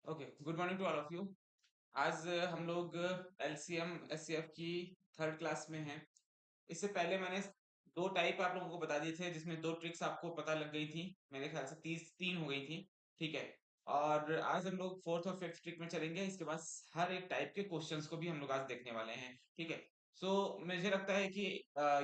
Okay, good morning to all of you. आज हम लोग एलसीएम एससीएफ की थर्ड क्लास में हैं। इससे पहले मैंने दो टाइप आप लोगों को बता दिए थे, जिसमें दो ट्रिक्स आपको पता लग गई थी। मेरे ख्याल से तीन हो गई थी। ठीक है। और आज हम लोग फोर्थ और फिफ्थ ट्रिक में चलेंगे। इसके बाद हर एक टाइप के क्वेश्चंस को भी हम लोग आज देखने वाले हैं। ठीक है। सो मुझे लगता है कि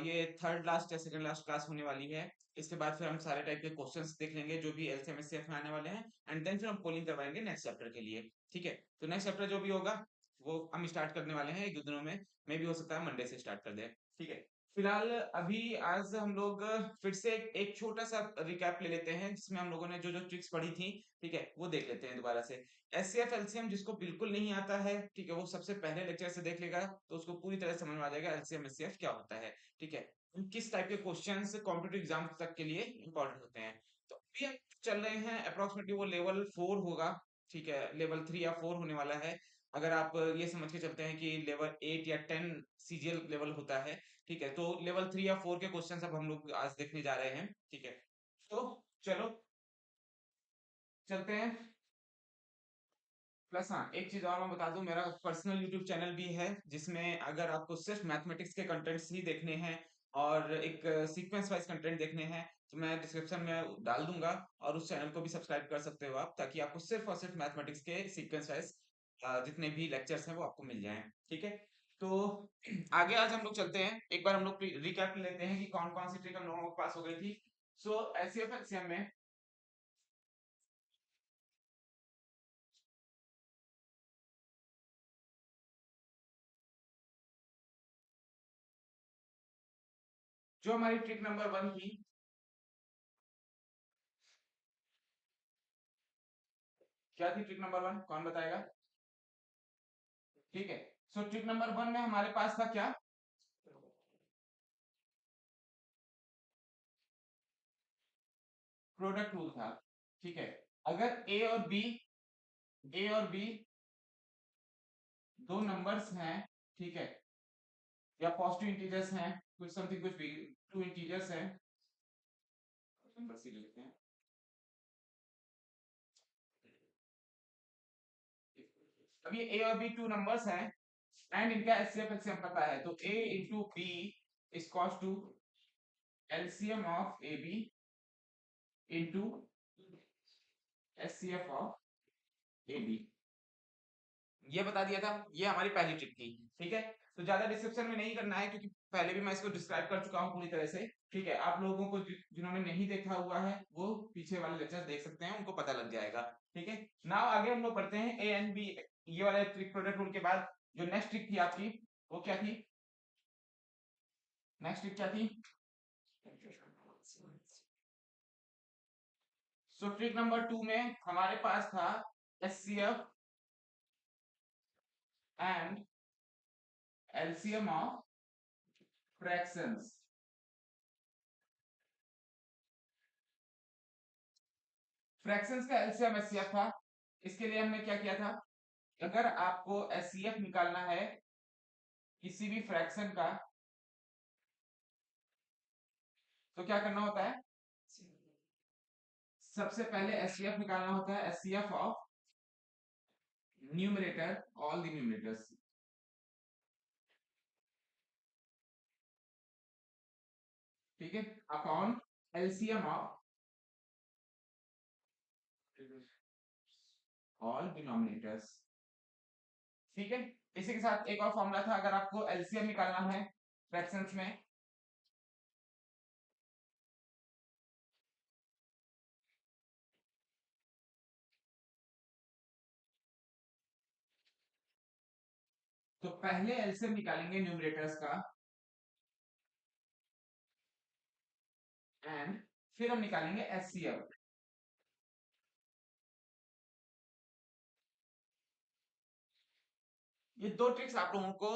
ये थर्ड लास्ट या सेकंड लास्ट क्लास होने वाली है। इसके बाद फिर हम सारे टाइप के क्वेश्चंस देख लेंगे जो भी एलसीएम एससीएफ में आने वाले हैं। एंड देन फिर हम पोलिंग करवाएंगे नेक्स्ट चैप्टर के लिए। ठीक है। तो नेक्स्ट चैप्टर जो भी होगा वो हम स्टार्ट करने वाले हैं एक दो दिनों में। मे भी हो सकता है मंडे से स्टार्ट कर दें। ठीक है। फिलहाल अभी आज हम लोग फिर से एक छोटा सा रिकैप ले लेते हैं, जिसमें हम लोगों ने जो जो ट्रिक्स पढ़ी थी, ठीक है, वो देख लेते हैं दोबारा से। एचसीएफ एलसीएम जिसको बिल्कुल नहीं आता है, ठीक है, वो सबसे पहले लेक्चर से देख लेगा तो उसको पूरी तरह समझ में आ जाएगा एलसीएम एचसीएफ क्या होता है। ठीक है। किस टाइप के क्वेश्चंस कॉम्पिटिटिव एग्जाम तक के लिए इंपॉर्टेंट होते हैं। तो अभी हम चल रहे हैं अप्रोक्सीमेटली वो लेवल 4 होगा। ठीक है, लेवल 3 या 4 होने वाला है। अगर आप ये समझ के चलते हैं कि लेवल 8 या 10 सीजीएल लेवल होता है। ठीक है, तो लेवल 3 या 4 के क्वेश्चंस अब हम लोग आज देखने जा रहे हैं। ठीक है। तो चलो चलते हैं। प्लस हाँ, एक चीज और मैं बता दूं, मेरा पर्सनल यूट्यूब चैनल भी है, जिसमें अगर आपको सिर्फ मैथमेटिक्स के कंटेंट्स ही देखने हैं और एक सीक्वेंस वाइज कंटेंट देखने हैं, तो मैं डिस्क्रिप्शन में डाल दूंगा। और उस चैनल को भी सब्सक्राइब कर सकते हो आप, ताकि आपको सिर्फ और सिर्फ मैथमेटिक्स के सीक्वेंस वाइज जितने भी लेक्चर्स हैं वो आपको मिल जाएं। ठीक है। तो आगे आज हम लोग चलते हैं, एक बार हम लोग रिकैप लेते हैं कि कौन कौन सी ट्रिक हम लोगों के पास हो गई थी। सो एचसीएफ एलसीएम में जो हमारी ट्रिक नंबर 1 थी, क्या थी ट्रिक नंबर 1, कौन बताएगा। ठीक है। सो ट्रिक नंबर 1 में हमारे पास था क्या, प्रोडक्ट रूल था। ठीक है। अगर ए और बी दो नंबर्स हैं, ठीक है, या पॉजिटिव इंटीजर्स हैं, कुछ समथिंग कुछ भी, टू इंटीजर्स हैं, नंबर सी लेते हैं। अब ये ए और बी टू नंबर्स हैं एंड इनका एचसीएफ एलसीएम पता है, तो A into B is equals to LCM of A B into HCF of A B. ये बता दिया था, ये हमारी पहली ट्रिक थी। ठीक है। तो ज्यादा डिस्क्रिप्शन में नहीं करना है, क्योंकि पहले भी मैं इसको डिस्क्राइब कर चुका हूँ पूरी तरह से। ठीक है, आप लोगों को जिन्होंने नहीं देखा हुआ है वो पीछे वाले लेक्चर्स देख सकते हैं, उनको पता लग जाएगा। ठीक है। नाउ आगे हम लोग बढ़ते हैं ए एंड बी, ये वाले ट्रिक प्रोडक्ट रूल के बाद जो नेक्स्ट ट्रिक थी आपकी, वो क्या थी, नेक्स्ट ट्रिक क्या थी। सो ट्रिक नंबर 2 में हमारे पास था HCF and LCM of fractions. Fractions का एलसीएम एचसीएफ था। इसके लिए हमने क्या किया था, अगर आपको एचसीएफ निकालना है किसी भी फ्रैक्शन का, तो क्या करना होता है, सबसे पहले एचसीएफ निकालना होता है, HCF of numerator, all the numerators. ठीक है, upon LCM of all denominators. ठीक है। इसी के साथ एक और फॉर्मूला था, अगर आपको एलसीएम निकालना है फ्रैक्शंस में, तो पहले एलसीएम निकालेंगे न्यूमरेटर्स का एंड फिर हम निकालेंगे एचसीएफ। ये दो ट्रिक्स आप लोगों को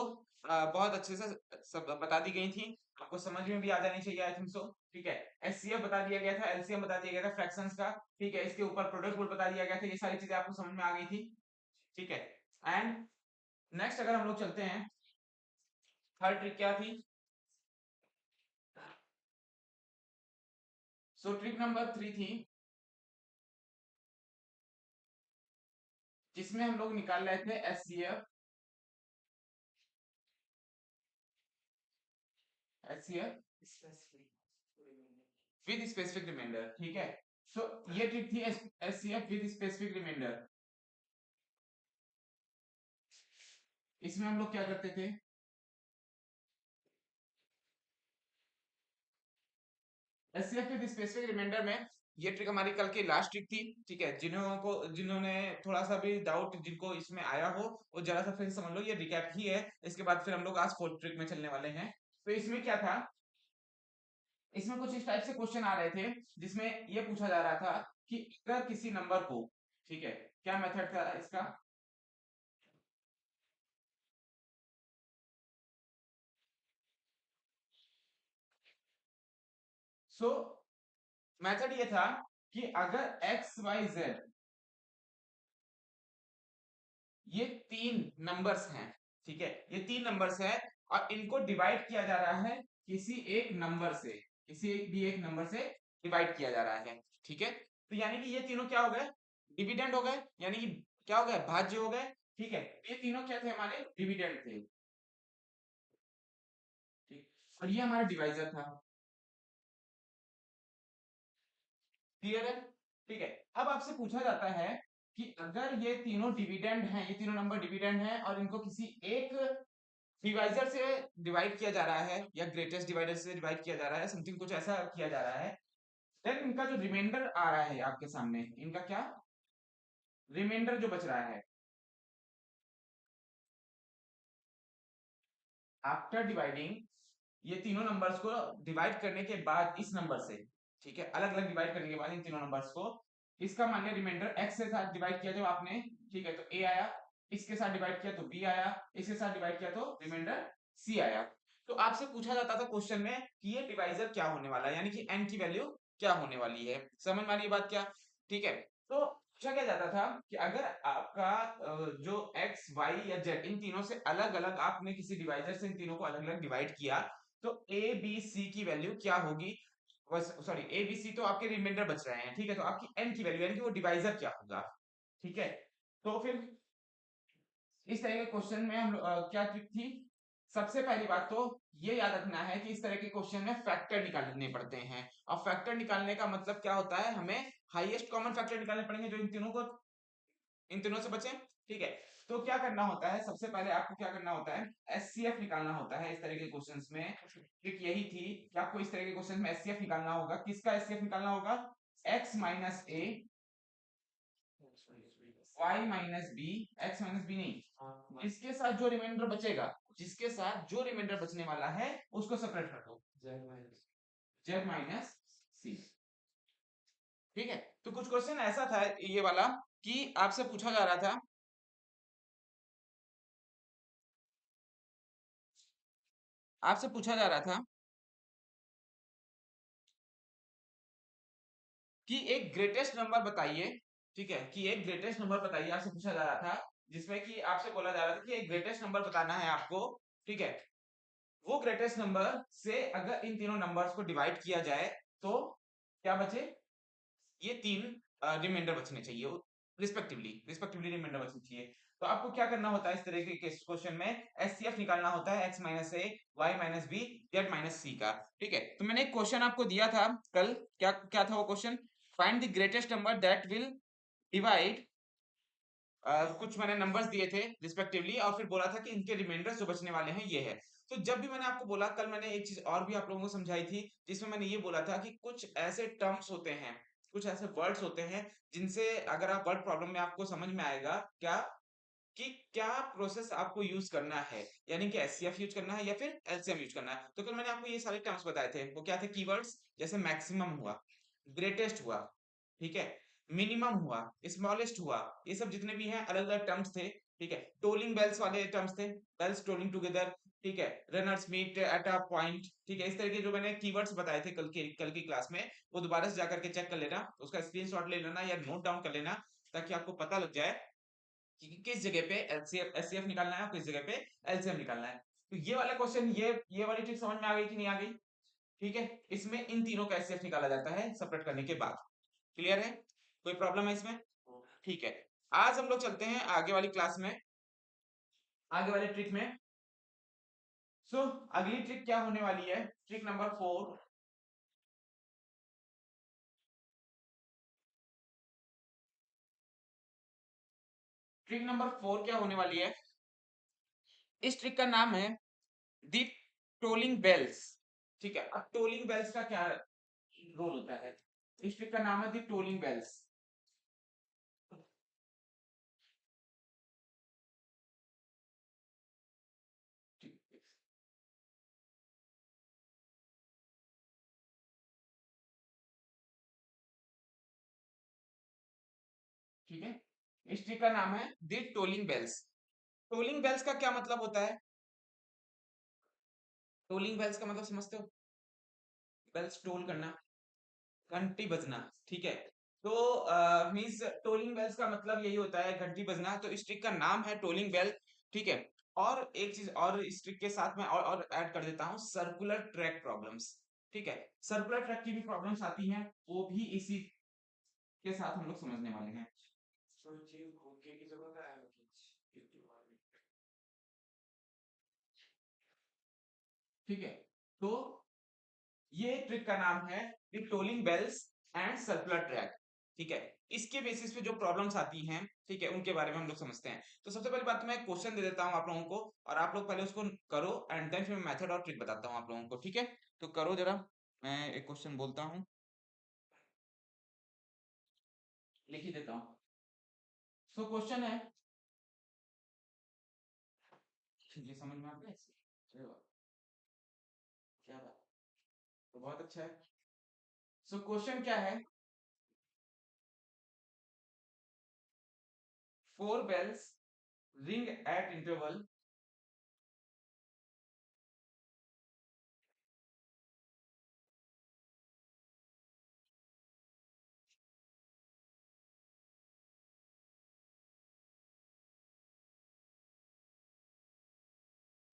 बहुत अच्छे से सब बता दी गई थी, आपको समझ में भी आ जानी चाहिए आई थिंक सो। ठीक है। एचसीएफ बता दिया गया था, एलसीएम बता दिया गया था फ्रैक्शंस का। ठीक है, इसके ऊपर प्रोडक्ट रूल बता दिया गया था, ये सारी चीजें आपको समझ में आ गई थी। ठीक है। एंड नेक्स्ट अगर हम लोग चलते हैं, थर्ड ट्रिक क्या थी। सो ट्रिक नंबर 3 थी, जिसमें हम लोग निकाल रहे थे एचसीएफ विद स्पेसिफिक रिमाइंडर, ठीक है। सो ये ट्रिक थी एचसीएफ विद स्पेसिफिक रिमाइंडर। इसमें हम लोग क्या करते थे, एचसीएफ विद स्पेसिफिक रिमाइंडर में ये ट्रिक हमारी कल की लास्ट ट्रिक थी, ठीक है। जिन्होंने थोड़ा सा भी डाउट जिनको इसमें आया हो वो जरा सा फिर समझ लो, ये रिकैप ही है। इसके बाद फिर हम लोग आज फोर्थ ट्रिक में चलने वाले हैं। तो इसमें क्या था, इसमें कुछ इस टाइप से क्वेश्चन आ रहे थे जिसमें ये पूछा जा रहा था कि अगर किसी नंबर को, ठीक है, क्या मेथड था इसका, सो मेथड ये था कि अगर एक्स वाई जेड ये तीन नंबर्स हैं, ठीक है, ये तीन नंबर्स हैं और इनको डिवाइड किया जा रहा है किसी एक नंबर से, किसी एक भी एक नंबर से डिवाइड किया जा रहा है, ठीक है। तो यानी कि ये तीनों क्या हो गए, डिविडेंड हो गए, यानी कि क्या हो गए, भाज्य हो गए, ठीक है। ये तीनों क्या थे, हमारे डिविडेंड थे, ठीक। और ये हमारा डिवाइजर था, क्लियर है, ठीक है। अब आपसे पूछा जाता है कि अगर ये तीनों डिविडेंड हैं, ये तीनों नंबर डिविडेंड हैं और इनको किसी एक डिवाइजर से डिवाइड किया जा रहा है या ग्रेटेस्ट डिवाइडर से डिवाइड किया जा रहा है, समथिंग कुछ ऐसा किया जा रहा है, देन इनका जो रिमाइंडर आ रहा है आपके सामने, इनका क्या रिमाइंडर जो बच रहा है आफ्टर डिवाइडिंग, ये तीनों नंबर्स को डिवाइड करने के बाद इस नंबर से, ठीक है, अलग अलग डिवाइड करने के बाद इन तीनों नंबर्स को, इसका मान लिया रिमाइंडर x के साथ डिवाइड किया जब आपने, ठीक है, तो a आया, इसके साथ डिवाइड किया तो b आया, इसके साथ डिवाइड किया तो रिमाइंडर c आया। तो आपसे पूछा जाता था क्वेश्चन में कि ये डिवाइजर क्या होने वाला है, यानी कि n की वैल्यू क्या होने वाली है, समझ में आ रही है बात क्या, ठीक है। तो पूछा क्या जाता था कि अगर आपका जो x y या z इन तीनों से अलग अलग आपने किसी डिवाइजर से इन तीनों को अलग अलग डिवाइड किया तो a b c की वैल्यू क्या होगी, सॉरी a b c तो आपके रिमाइंडर बच रहे हैं, ठीक है, तो आपकी n की वैल्यू यानी कि वो डिवाइजर क्या होगा, ठीक है। तो फिर इस तरह के क्वेश्चन में हम क्या ट्रिक थी, सबसे पहली बात तो ये याद रखना है कि इस तरह के क्वेश्चन में फैक्टर निकालने पड़ते हैं, और फैक्टर निकालने का मतलब क्या होता है, हमें हाईएस्ट कॉमन फैक्टर निकालने पड़ेंगे जो इन तीनों से बचे, ठीक है। तो क्या करना होता है, सबसे पहले आपको क्या करना होता है, एचसीएफ निकालना होता है। इस तरह के क्वेश्चंस में ट्रिक यही थी कि आपको इस तरह के क्वेश्चन में एचसीएफ निकालना होगा। किसका एचसीएफ निकालना होगा, x minus a y minus b, x minus b नहीं, इसके साथ जो रिमाइंडर बचेगा, जिसके साथ जो रिमाइंडर बचने वाला है उसको सेपरेट कर दो, z माइनस सी, ठीक है। तो कुछ क्वेश्चन ऐसा था ये वाला कि आपसे पूछा जा रहा था, आपसे पूछा जा रहा था कि एक ग्रेटेस्ट नंबर बताइए, ठीक है, कि एक ग्रेटेस्ट नंबर बताइए, आपसे पूछा जा रहा था, जिसमें कि आपसे बोला जा रहा था कि एक ग्रेटेस्ट नंबर बताना है आपको, ठीक है। वो ग्रेटेस्ट नंबर से अगर इन तीनों नंबर्स को डिवाइड किया जाए तो क्या बचे, ये तीन रिमाइंडर बचने चाहिए, रिस्पेक्टिवली रिस्पेक्टिवली रिमाइंडर बचने चाहिए। तो आपको क्या करना होता है इस तरह के क्वेश्चन में, एचसीएफ निकालना होता है x minus A Y minus B Z minus C का, ठीक है। तो मैंने एक क्वेश्चन आपको दिया था कल, क्या क्या था वो question, find the greatest number that will divide, कुछ मैंने नंबर्स दिए थे रिस्पेक्टिवली और फिर बोला था कि इनके रिमाइंडर्स जो बचने वाले हैं ये है। तो जब भी मैंने आपको बोला, कल मैंने एक चीज और भी आप लोगों को समझाई थी जिसमें मैंने ये बोला था कि कुछ ऐसे टर्म्स होते हैं, कुछ ऐसे वर्ड्स होते हैं जिनसे अगर आप वर्ड प्रॉब्लम में आपको समझ में आएगा क्या कि क्या प्रोसेस आपको यूज करना है, यानी कि एचसीएफ यूज करना है या फिर एलसीएम यूज करना है। तो कल मैंने आपको ये सारे टर्म्स बताए थे, वो क्या थे कीवर्ड्स, जैसे मैक्सिमम हुआ, ग्रेटेस्ट हुआ, ठीक है, मिनिमम हुआ, स्मॉलेस्ट हुआ, ये सब जितने भी हैं अलग अलग टर्म्स थे, ठीक है। टोलिंग बेल्स वाले टर्म्स थे, बेल्स टोलिंग टुगेदर, ठीक है, runners meet at a point, ठीक है। इस तरह के जो मैंने कीवर्ड्स बताए थे कल की क्लास में, वो दोबारा से जाकर के चेक कर लेना, उसका स्क्रीनशॉट ले लेना या नोट डाउन कर लेना, ताकि आपको पता लग जाए कि किस जगह पे एचसीएफ एचसीएफ निकालना है और किस जगह पे एलसीएम निकालना है। तो ये वाला क्वेश्चन, ये वाली ट्रिक समझ में आ गई कि नहीं आ गई, ठीक है। इसमें इन तीनों का एचसीएफ निकाला जाता है सेपरेट करने के बाद, क्लियर है, कोई प्रॉब्लम है इसमें, ठीक है। आज हम लोग चलते हैं आगे वाली क्लास में, आगे वाले ट्रिक में। सो अगली ट्रिक क्या होने वाली है, ट्रिक नंबर 4। ट्रिक नंबर 4 क्या होने वाली है, इस ट्रिक का नाम है दी टोलिंग बेल्स। ठीक है, अब टोलिंग बेल्स का क्या रोल होता है, इस ट्रिक का नाम है दी टोलिंग बेल्स। ठीक है, इस ट्रिक का नाम है दी टोलिंग बेल्स। टोलिंग बेल्स का क्या मतलब होता है, टोलिंग बेल्स का मतलब समझते हो, बेल्स टोल करना, घंटी बजना। ठीक है, तो मींस टोलिंग बेल्स का मतलब यही होता है, घंटी बजना। तो इस ट्रिक का नाम है टोलिंग बेल। ठीक है, और एक चीज और इस ट्रिक के साथ में और ऐड कर देता हूँ, सर्कुलर ट्रैक प्रॉब्लम्स। ठीक है, सर्कुलर ट्रैक की भी प्रॉब्लम्स आती हैं, वो भी इसी के साथ हम लोग समझने वाले हैं। ठीक है, तो ये ट्रिक का नाम है tolling bells and circular track. ठीक है, इसके बेसिस पे जो प्रॉब्लम्स आती हैं, ठीक है, उनके बारे में हम लोग समझते हैं। तो सबसे पहली बात, मैं क्वेश्चन दे देता हूं आप लोगों को, और आप लोग पहले उसको करो, एंड देन फिर मैं मेथड और ट्रिक बताता हूं आप लोगों को। ठीक है, तो करो जरा, मैं एक क्वेश्चन बोलता हूं, लिख ही देता हूं। सो क्वेश्चन है, ये समझ में आ गया इससे? चलो, क्या बात, तो बहुत अच्छा है। सो क्वेश्चन क्या है, 4 bells ring at interval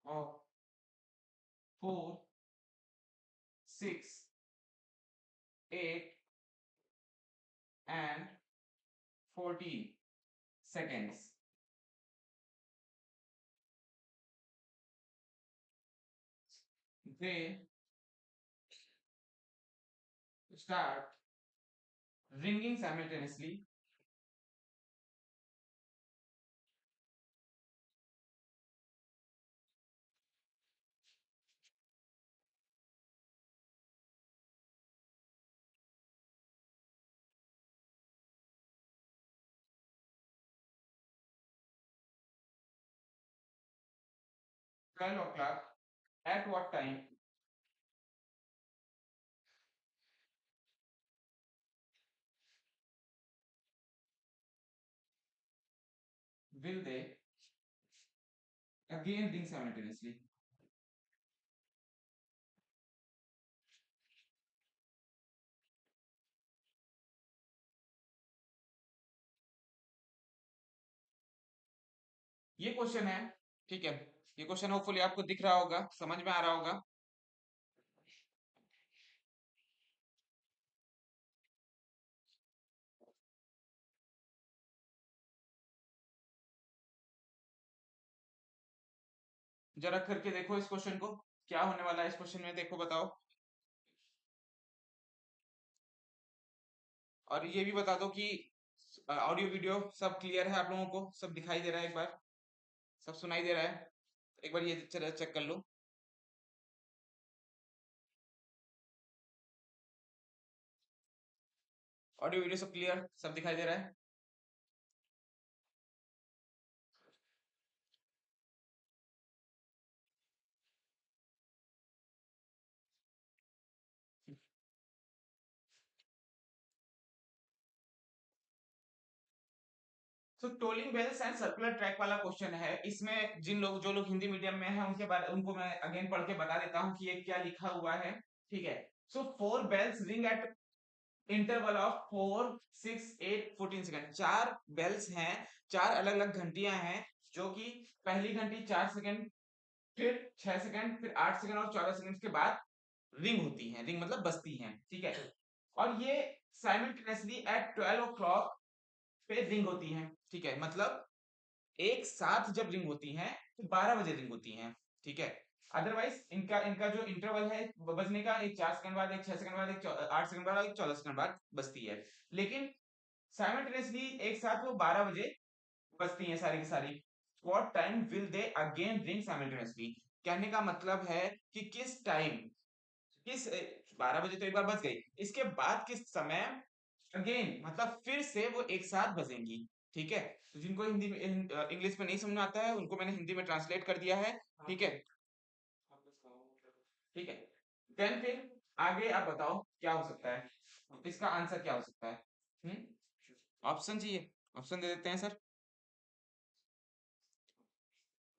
of 4, 6, 8 and 14 seconds. They start ringing simultaneously (12 o'clock). At what time will they again ring simultaneously? ये क्वेश्चन है। ठीक है, ये क्वेश्चन होपफुली आपको दिख रहा होगा, समझ में आ रहा होगा। जरा करके देखो इस क्वेश्चन को, क्या होने वाला है इस क्वेश्चन में, देखो बताओ। और ये भी बता दो कि ऑडियो वीडियो सब क्लियर है, आप लोगों को सब दिखाई दे रहा है, एक बार सब सुनाई दे रहा है, एक बार ये चलो चेक कर लो। ऑडियो वीडियो सब क्लियर, सब दिखाई दे रहा है। तो tolling bells and circular track वाला क्वेश्चन है, इसमें जिन लोग जो लोग हिंदी मीडियम में हैं उनके बारे उनको मैं अगेन पढ़ के बता देता हूँ कि ये क्या लिखा हुआ है। ठीक है, so 4 bells ring at interval of 4, 6, 8, 14 second. 4 bells हैं, 4 अलग अलग घंटियां हैं, जो कि पहली घंटी 4 सेकंड, फिर 6 सेकंड, फिर 8 सेकंड और 14 सेकंड के बाद रिंग होती हैं, रिंग मतलब बजती हैं। ठीक है, और ये साइमल्टेनियसली एट 12 o'clock पे रिंग होती हैं। ठीक है, मतलब एक साथ जब रिंग होती हैं तो 12 बजे रिंग होती हैं, ठीक है। अदरवाइज इनका इनका जो इंटरवल है बजने का, एक 4 सेकंड बाद, एक 6 सेकंड बाद, एक 8 सेकंड बाद और एक 14 सेकंड बाद बजती है। लेकिन साइमल्टेनियसली एक साथ वो 12 बजे बजती हैं सारी की सारी। What time will they again ring simultaneously? कहने का मतलब है कि किस टाइम, किस 12 बजे तो एक बार बज गई, इसके बाद किस समय अगेन मतलब फिर से वो एक साथ बजेंगी, ठीक है। तो जिनको हिंदी में इंग्लिश में नहीं समझ में आता है उनको मैंने हिंदी में ट्रांसलेट कर दिया है, ठीक है। ठीक है, देन फिर आगे आप बताओ क्या हो सकता है, इसका आंसर क्या हो सकता है? ऑप्शन चाहिए? ऑप्शन दे देते हैं सर।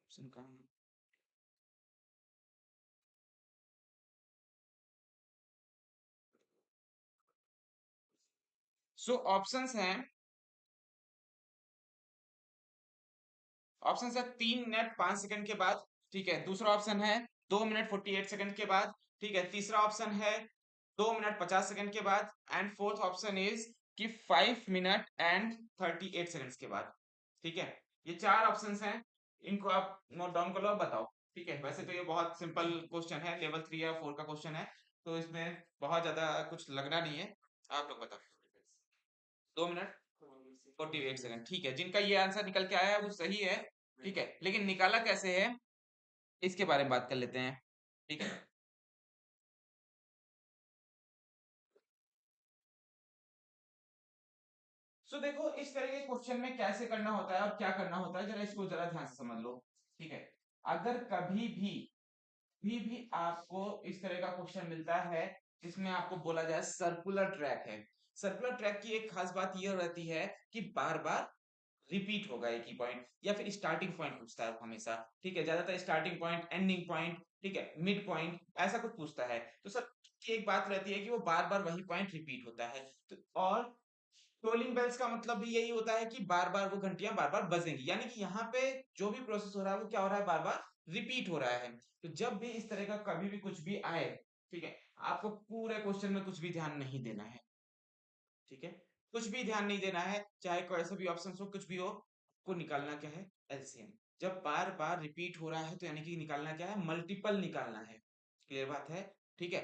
ऑप्शन कहाँ है? सो ऑप्शंस हैं, ऑप्शन है 3 मिनट 5 सेकंड के बाद, ठीक है। दूसरा ऑप्शन है 2 मिनट 48 सेकंड के बाद, ठीक है। तीसरा ऑप्शन है 2 मिनट 50 सेकंड के बाद, एंड फोर्थ ऑप्शन इज कि 5 मिनट 38 सेकंड्स के बाद, ठीक है। ये चार ऑप्शंस हैं, इनको आप नोट डाउन कर लो, आप बताओ, ठीक है। वैसे तो ये बहुत सिंपल क्वेश्चन है, लेवल 3 या 4 का क्वेश्चन है, तो इसमें बहुत ज्यादा कुछ लगना नहीं है। आप लोग बताओ। 2 मिनट 48 सेकंड, ठीक है। जिनका ये आंसर निकल के आया है वो सही है, ठीक है। लेकिन निकाला कैसे है इसके बारे में बात कर लेते हैं, ठीक है। सो देखो इस तरह के क्वेश्चन में कैसे करना होता है और क्या करना होता है, जरा इसको जरा ध्यान से समझ लो, ठीक है। अगर कभी भी आपको इस तरह का क्वेश्चन मिलता है जिसमें आपको बोला जाए सर्कुलर ट्रैक है, सर्कुलर ट्रैक की एक खास बात यह रहती है कि बार बार रिपीट होगा एक ही पॉइंट, या फिर स्टार्टिंग पॉइंट पूछता है हमेशा, ठीक है। ज्यादातर स्टार्टिंग पॉइंट, एंडिंग पॉइंट, ठीक है, मिड पॉइंट, ऐसा कुछ पूछता है। तो सर की एक बात रहती है कि वो बार बार वही पॉइंट रिपीट होता है। तो और टोलिंग बेल्स का मतलब भी यही होता है कि बार बार वो घंटियां बार बार बजेंगी, यानी कि यहाँ पे जो भी प्रोसेस हो रहा है वो क्या हो रहा है, बार बार रिपीट हो रहा है। तो जब भी इस तरह का कभी भी कुछ भी आए, ठीक है, आपको पूरे क्वेश्चन में कुछ भी ध्यान नहीं देना है, ठीक है। कुछ भी ध्यान नहीं देना है, चाहे कोई ऐसा भी ऑप्शन हो, कुछ भी हो, आपको निकालना क्या है, एलसीएम। जब बार बार रिपीट हो रहा है तो यानी कि निकालना क्या है, मल्टीपल निकालना है। क्लियर बात है, ठीक है।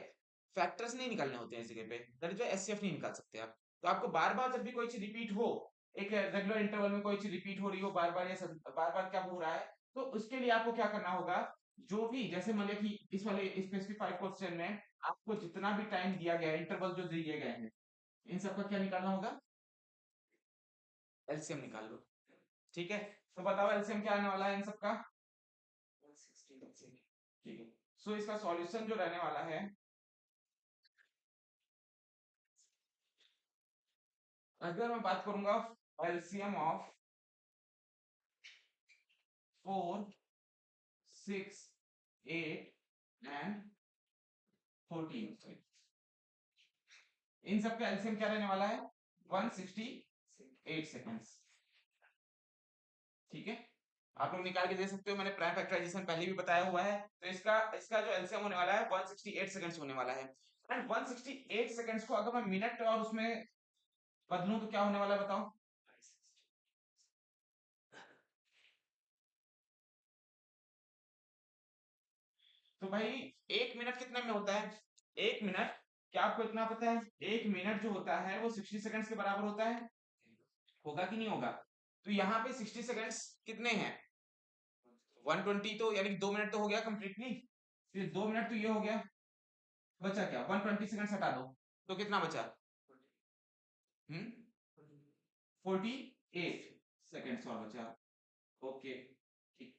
फैक्टर्स नहीं निकालने होते हैं इस जगह पे, दैट इज व्हाई एचसीएफ नहीं निकाल सकते आप। तो आपको बार बार जब भी कोई चीज रिपीट हो, एक रेगुलर इंटरवल में कोई चीज रिपीट हो रही हो बार बार, या बार बार क्या हो रहा है, तो उसके लिए आपको क्या करना होगा, जो भी जैसे मान लिया कि इस वाले स्पेसिफाइड क्वेश्चन में आपको जितना भी टाइम दिया गया है, इंटरवल जो दिए गए हैं, इन सबका क्या निकालना होगा, एलसीएम निकाल लो, ठीक है। तो बताओ एलसीएम क्या आने वाला है इन सबका, 160, ठीक है। सो इसका सॉल्यूशन जो रहने वाला है, अगर मैं बात करूंगा एलसीएम ऑफ 4 6 8 एंड 14, इन सबका एलसीएम क्या रहने वाला है, 168 सेकेंड्स, ठीक है। आप लोग निकाल के दे सकते हो, मैंने प्राइम फैक्टराइजेशन पहले भी बताया हुआ है। तो इसका इसका जो एलसीएम होने वाला है 168 सेकंड्स होने वाला है। एंड 168 सेकंड्स को अगर मैं मिनट और उसमें बदलूं तो क्या होने वाला है बताओ। तो भाई 1 मिनट कितने में होता है, 1 मिनट, क्या आपको इतना पता है, 1 मिनट जो होता है वो 60 सेकंड्स के बराबर होता है, होगा कि नहीं होगा। तो यहाँ पे 60 सेकंड्स कितने हैं, 120, तो यानी कि 2 मिनट तो हो गया कंप्लीटली। फिर 2 मिनट तो ये हो गया, बचा क्या, 120 सेकंड हटा दो, तो कितना बचा, 48 सेकंड्स और बचा, ओके, ठीक।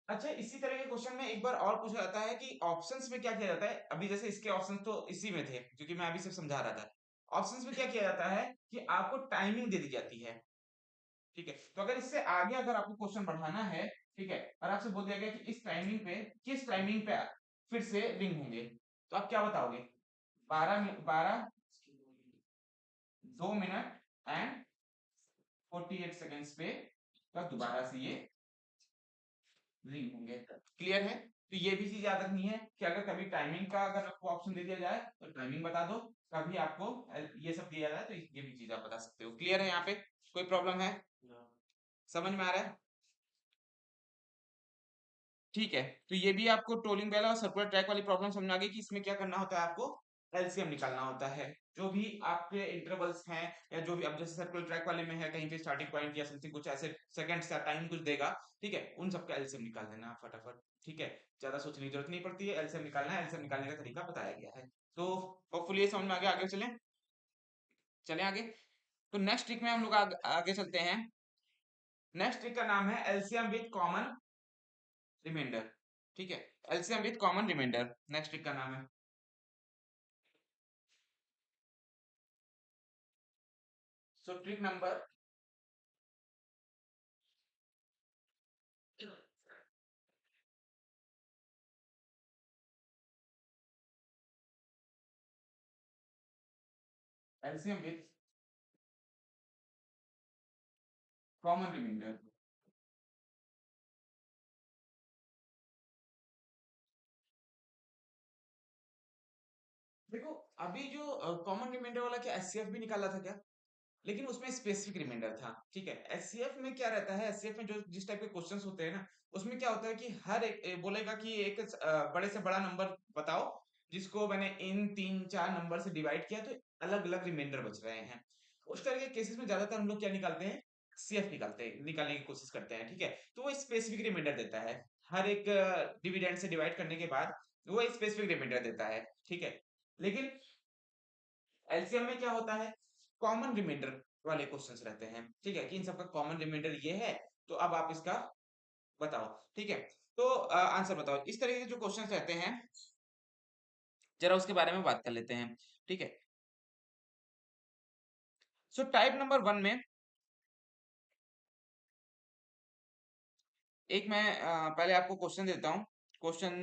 अच्छा, इसी तरह के क्वेश्चन में एक बार और पूछा जाता है कि ऑप्शंस में क्या किया जाता है, अभी जैसे इसके ऑप्शंस तो इसी में थे क्योंकि मैं अभी सिर्फ समझा रहा था। ऑप्शंस में क्या किया जाता है कि आपको टाइमिंग दे दी जाती है, ठीक है। तो अगर इससे आगे अगर आपको क्वेश्चन बढ़ाना है, ठीक है, और आपसे बोल दिया गया कि इस टाइमिंग पे, किस टाइमिंग पे फिर से रिंग होंगे, तो आप क्या बताओगे, 2 मिनट एंड 48 सेकेंड्स पे तब दोबारा से ये रिंग होंगे, क्लियर है। तो ये भी चीज याद रखनी है कि अगर कभी टाइमिंग का अगर आपको ऑप्शन दे दिया जाए तो टाइमिंग बता दो, कभी आपको ये सब दिया जाए तो ये भी चीज आप बता सकते हो, क्लियर है। यहाँ पे कोई प्रॉब्लम है? समझ में आ रहा है? ठीक है, तो ये भी आपको ट्रोलिंग बेल और सर्कुलर ट्रैक वाली प्रॉब्लम समझ आ गई कि इसमें क्या करना होता है, आपको एलसीएम निकालना होता है। जो भी आपके इंटरवल्स हैं, या जो भी अब जैसे सर्कुलर ट्रैक वाले में है कहीं पे स्टार्टिंग पॉइंट या समथिंग कुछ ऐसे सेकंड्स का टाइम कुछ देगा, ठीक है, उन सबका एलसीएम निकाल देना आप फटाफट। ठीक है, ज्यादा सोचने की जरूरत नहीं पड़ती है, एलसीएम निकालना है, एलसीएम निकालने का तरीका बताया गया है। तो होपफुली ये समझ में आ गया, आगे चलें। चलें आगे। तो नेक्स्ट ट्रिक में हम लोग आगे चलते हैं। नेक्स्ट ट्रिक का नाम है एलसीएम विद कॉमन रिमाइंडर। ठीक है, LCM with common reminder next trick का नाम है। So trick number LCM with common reminder. देखो, अभी जो कॉमन रिमाइंडर वाला क्या एचसीएफ भी निकाला था क्या? लेकिन उसमें स्पेसिफिक रिमाइंडर था। ठीक है, एचसीएफ में क्या रहता है, एचसीएफ में जो जिस टाइप के क्वेश्चंस होते हैं ना, उसमें क्या होता है कि हर एक बोलेगा कि एक बड़े से बड़ा नंबर बताओ जिसको मैंने इन तीन चार नंबर से डिवाइड किया, तो अलग अलग रिमाइंडर बच रहे हैं। उस तरह के केसेस में ज्यादातर हम लोग क्या निकालते हैं, सीएफ निकालते हैं, निकालने की कोशिश करते हैं। ठीक है, तो वो स्पेसिफिक रिमाइंडर देता है। हर एक डिविडेंड से डिवाइड करने के बाद वो स्पेसिफिक रिमाइंडर देता है। ठीक है, लेकिन एलसीएम में क्या होता है, कॉमन रिमाइंडर वाले क्वेश्चंस रहते हैं। ठीक है, कि इन सबका कॉमन रिमाइंडर ये है, तो अब आप इसका बताओ। ठीक है, तो आंसर बताओ। इस तरह के जो क्वेश्चंस रहते हैं, जरा उसके बारे में बात कर लेते हैं। ठीक है, सो टाइप नंबर वन में एक मैं पहले आपको क्वेश्चन देता हूँ, क्वेश्चन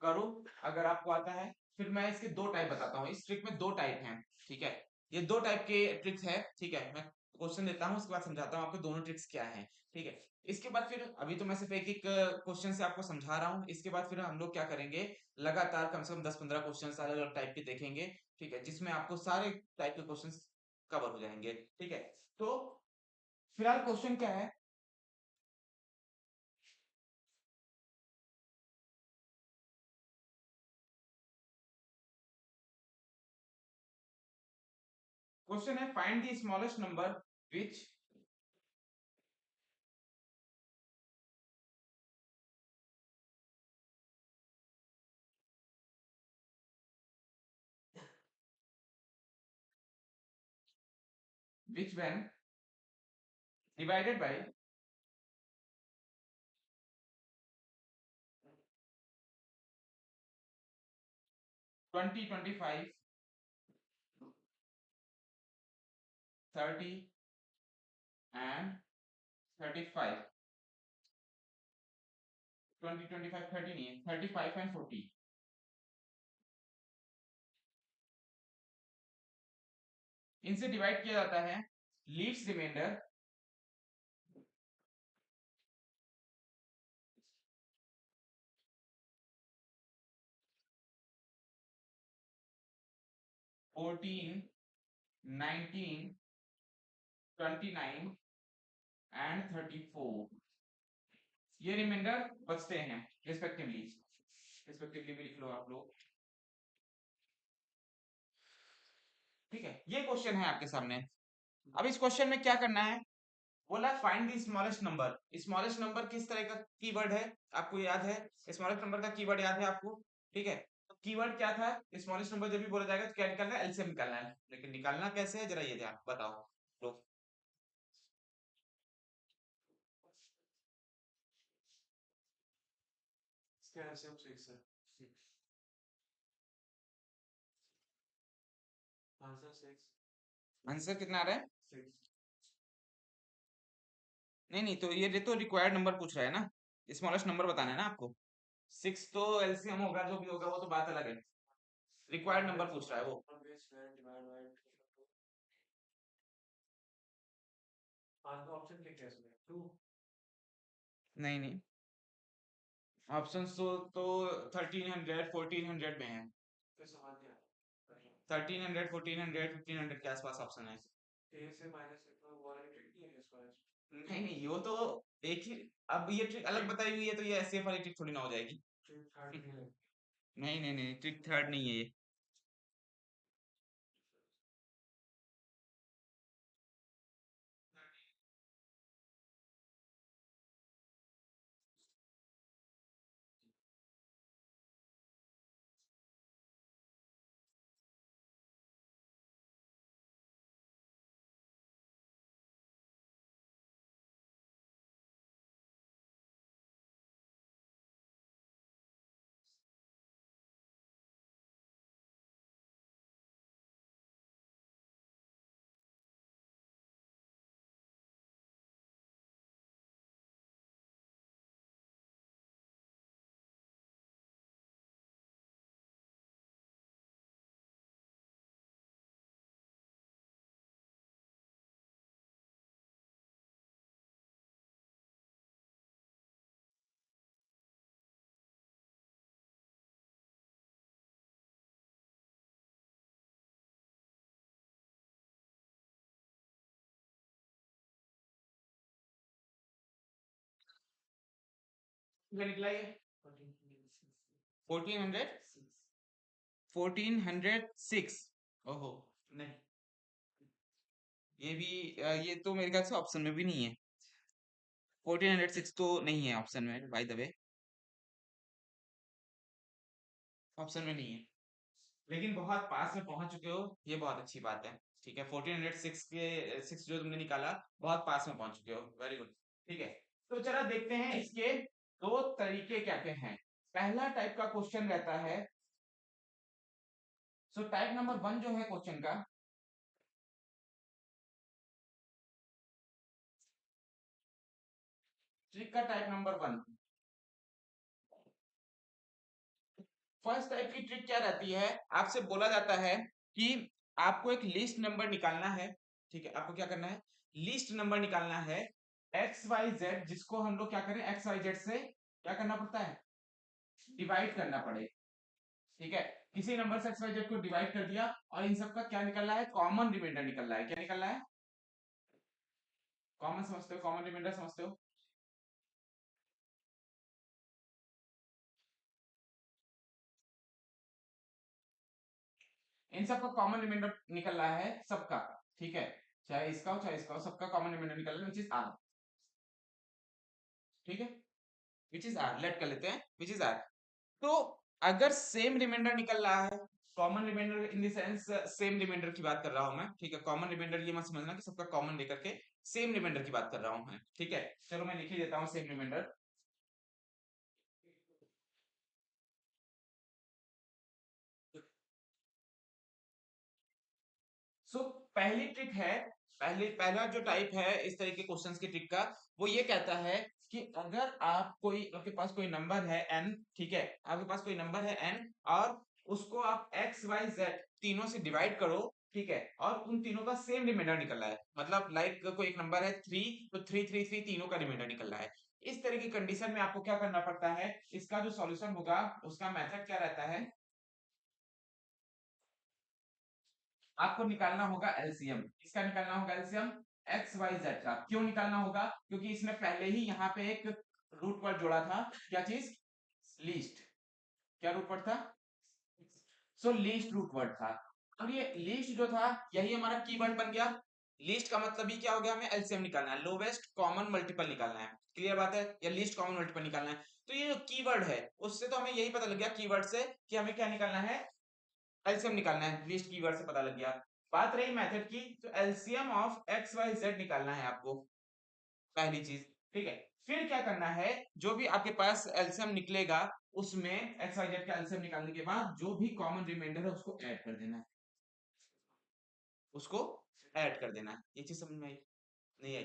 करो अगर आपको आता है। फिर मैं इसके दो टाइप बताता हूँ। इस ट्रिक में दो टाइप हैं। ठीक है, ये दो टाइप के ट्रिक्स है। ठीक है, मैं क्वेश्चन देता हूँ, उसके बाद समझाता हूँ आपको दोनों ट्रिक्स क्या हैं। ठीक है, इसके बाद फिर अभी तो मैं सिर्फ एक एक क्वेश्चन से आपको समझा रहा हूँ। इसके बाद फिर हम लोग क्या करेंगे, लगातार कम से कम 10-15 क्वेश्चन अलग अलग टाइप के देखेंगे। ठीक है, जिसमें आपको सारे टाइप के क्वेश्चन कवर हो जाएंगे। ठीक है, तो फिलहाल क्वेश्चन क्या है, क्वेश्चन है find the smallest number which which when divided by 20, 25, 30 and 35, 20, 25, 30 नहीं है, 35 and 40, इनसे डिवाइड किया जाता है लीस्ट रिमाइंडर 14, 19, 29 एंड 34। ये रिमाइंडर बचते हैं रिस्पेक्टिवली। रिस्पेक्टिवली भी लिख लो आप लोग। ठीक है, ये क्वेश्चन है आपके सामने। अब इस क्वेश्चन में क्या करना है, बोला find the smallest number. Smallest number किस तरह का कीवर्ड है, आपको याद है? स्मॉलेस्ट नंबर का कीवर्ड याद है आपको? ठीक है, तो कीवर्ड क्या था, स्मॉलेस्ट नंबर जब भी बोला जाएगा तो क्या निकालना है, एलसीएम निकालना है। लेकिन निकालना कैसे है, जरा ये ध्यान बताओ तो। इसका एलसीएम 6 है। आंसर 6। आंसर कितना आ रहा है? 6। नहीं नहीं, तो ये तो रिक्वायर्ड नंबर पूछ रहा है ना, स्मॉलेस्ट नंबर बताना है ना आपको। 6 तो एलसीएम होगा, जो भी होगा वो तो बात अलग है। रिक्वायर्ड नंबर पूछ रहा है वो। ऑप्शन क्या क्या इसमें? 2। नहीं नहीं, ऑप्शन तो 1300 1400 में है। फिर सवाल क्या है? 1300 1400 1500 के आसपास ऑप्शन है। ए से माइनस तो वो वाला ट्रिक नहीं है इसका। नहीं नहीं, वो तो एक ही। अब ये ट्रिक अलग बताई हुई है तो ये एसएफ वाली ट्रिक थोड़ी ना हो जाएगी। नहीं नहीं नहीं, ट्रिक थर्ड नहीं है ये। क्या निकला ये? 1400। 1406। ओहो। नहीं, ये भी ये तो मेरे ख्याल से ऑप्शन में भी नहीं है। 1406 तो नहीं है ऑप्शन में, बाय द वे। ऑप्शन में नहीं है। लेकिन बहुत पास में पहुंच चुके हो, ये बहुत अच्छी बात है। ठीक है, 1406 के 6 जो तुमने निकाला, बहुत पास में पहुंच चुके हो, वेरी गुड। ठीक है, तो चला देखते हैं इसके दो तरीके क्या क्या हैं। पहला टाइप का क्वेश्चन रहता है। सो टाइप नंबर 1 जो है क्वेश्चन का, ट्रिक का टाइप नंबर 1। फर्स्ट टाइप की ट्रिक क्या रहती है? आपसे बोला जाता है कि आपको एक लिस्ट नंबर निकालना है। ठीक है, आपको क्या करना है? लिस्ट नंबर निकालना है एक्स वाई जेड, जिसको हम लोग क्या करें, एक्स वाई जेड से क्या करना पड़ता है? डिवाइड करना पड़े। ठीक है, किसी नंबर से एक्स वाई जेड को डिवाइड कर दिया और इन सबका क्या निकल रहा है? कॉमन रिमाइंडर निकल रहा है। क्या निकल रहा है? कॉमन समझते हो? कॉमन रिमाइंडर समझते हो? इन सबका कॉमन रिमाइंडर निकल रहा है सबका। ठीक है, चाहे इसका हो चाहे इसका हो, सबका कॉमन रिमाइंडर निकल रहा है, विच इज आर। ठीक है, विच इज आर, लेट कर लेते हैं विच इज आर। तो अगर सेम रिमाइंडर निकल रहा है, common reminder in the sense same reminder की बात कर रहा हूं मैं। ठीक है, कॉमन रिमाइंडर ये मत समझना कि सबका कॉमन लेकर के सेम रिमाइंडर की बात कर रहा हूं मैं। ठीक है, चलो मैं लिख ही देता हूं सेम रिमाइंडर। सो पहली ट्रिक है, पहला जो टाइप है इस तरह के क्वेश्चंस की ट्रिक का, वो ये कहता है कि अगर आप कोई, आपके पास कोई नंबर है n। ठीक है, आपके पास कोई नंबर है n और उसको आप x y z तीनों से डिवाइड करो। ठीक है, और उन तीनों का सेम रिमाइंडर निकल रहा है, मतलब लाइक कोई एक नंबर है 3, तो 3 3 3 तीनों का रिमाइंडर निकल रहा है। इस तरह की कंडीशन में आपको क्या करना पड़ता है? इसका जो सॉल्यूशन होगा, उसका मेथड क्या रहता है? आपको निकालना होगा एलसीएम। किसका निकालना होगा एलसीएम? एक्स वाई जेड का। क्यों निकालना होगा? क्योंकि इसने पहले ही यहाँ पे एक रूट वर्ड जोड़ा था। क्या चीज? लीस्ट। क्या रूट वर्ड था? सो लीस्ट रूट वर्ड था। अब ये लीस्ट जो था, यही हमारा कीवर्ड बन गया। लीस्ट का मतलब ही क्या हो गया? हमें एलसीएम निकालना है, लोवेस्ट कॉमन मल्टीपल निकालना है। क्लियर बात है? या लीस्ट कॉमन मल्टीपल निकालना है। तो ये जो कीवर्ड है, उससे तो हमें यही पता लग गया कीवर्ड से कि हमें क्या निकालना है, एलसीएम निकालना है। लिस्ट कीवर्ड से पता लग गया। बात रही मेथड की, तो LCM of X Y Z निकालना है आपको, पहली चीज। ठीक है, फिर क्या करना है? जो भी आपके पास एलसीएम निकलेगा, उसमें एक्स वाई जेड का एलसीएम निकालने के बाद जो भी कॉमन रिमाइंडर है उसको ऐड कर देना है। उसको ऐड कर देना है। ये चीज समझ में आई? नहीं आई?